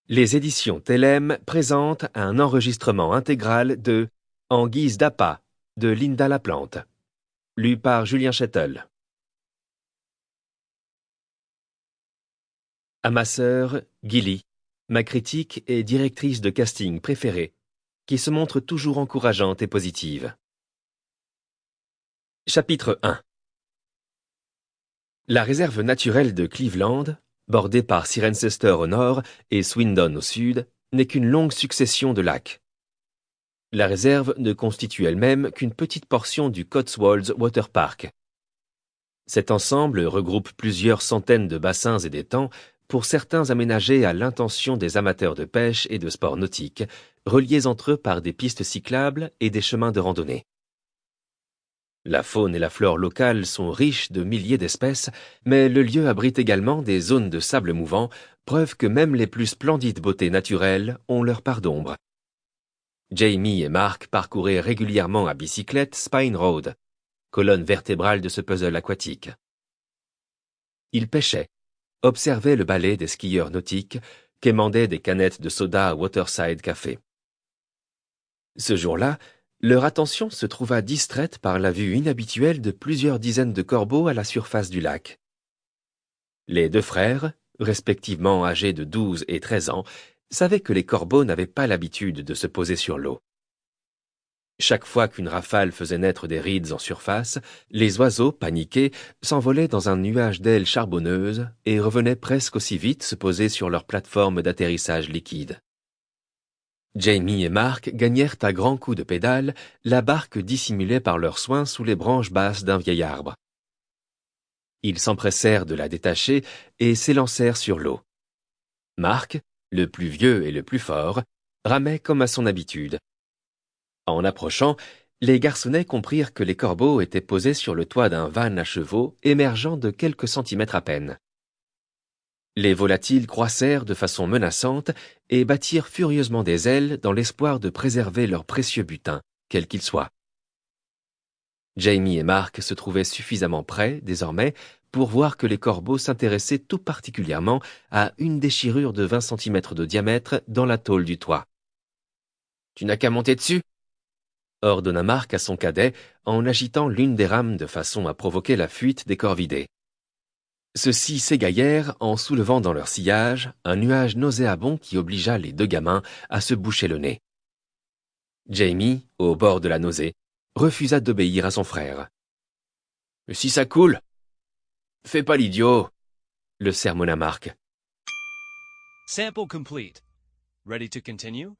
Les éditions Tellem présentent un enregistrement intégral de En guise d'appât de Linda Laplante, lu par Julien Chettel. À ma sœur, Gilly, ma critique et directrice de casting préférée, qui se montre toujours encourageante et positive. Chapitre 1. La réserve naturelle de Cleveland, bordée par Cirencester au nord et Swindon au sud, n'est qu'une longue succession de lacs. La réserve ne constitue elle-même qu'une petite portion du Cotswolds Water Park. Cet ensemble regroupe plusieurs centaines de bassins et d'étangs, pour certains aménagés à l'intention des amateurs de pêche et de sports nautiques, reliés entre eux par des pistes cyclables et des chemins de randonnée. La faune et la flore locales sont riches de milliers d'espèces, mais le lieu abrite également des zones de sable mouvant, preuve que même les plus splendides beautés naturelles ont leur part d'ombre. Jamie et Mark parcouraient régulièrement à bicyclette Spine Road, colonne vertébrale de ce puzzle aquatique. Ils pêchaient, observaient le ballet des skieurs nautiques, quémandaient des canettes de soda à Waterside Café. Ce jour-là, leur attention se trouva distraite par la vue inhabituelle de plusieurs dizaines de corbeaux à la surface du lac. Les deux frères, respectivement âgés de 12 et 13 ans, savaient que les corbeaux n'avaient pas l'habitude de se poser sur l'eau. Chaque fois qu'une rafale faisait naître des rides en surface, les oiseaux, paniqués, s'envolaient dans un nuage d'ailes charbonneuses et revenaient presque aussi vite se poser sur leur plateforme d'atterrissage liquide. Jamie et Mark gagnèrent à grands coups de pédale la barque dissimulée par leurs soins sous les branches basses d'un vieil arbre. Ils s'empressèrent de la détacher et s'élancèrent sur l'eau. Mark, le plus vieux et le plus fort, ramait comme à son habitude. En approchant, les garçonnets comprirent que les corbeaux étaient posés sur le toit d'un van à chevaux émergeant de quelques centimètres à peine. Les volatiles croissèrent de façon menaçante et battirent furieusement des ailes dans l'espoir de préserver leur précieux butin, quel qu'il soit. Jamie et Mark se trouvaient suffisamment près, désormais, pour voir que les corbeaux s'intéressaient tout particulièrement à une déchirure de 20 centimètres de diamètre dans la tôle du toit. « Tu n'as qu'à monter dessus !» ordonna Mark à son cadet en agitant l'une des rames de façon à provoquer la fuite des corvidés. Ceux-ci s'égaillèrent en soulevant dans leur sillage un nuage nauséabond qui obligea les deux gamins à se boucher le nez. Jamie, au bord de la nausée, refusa d'obéir à son frère. « Mais si ça coule !»« Fais pas l'idiot !» le sermonna Mark. Sample complete. Ready to continue?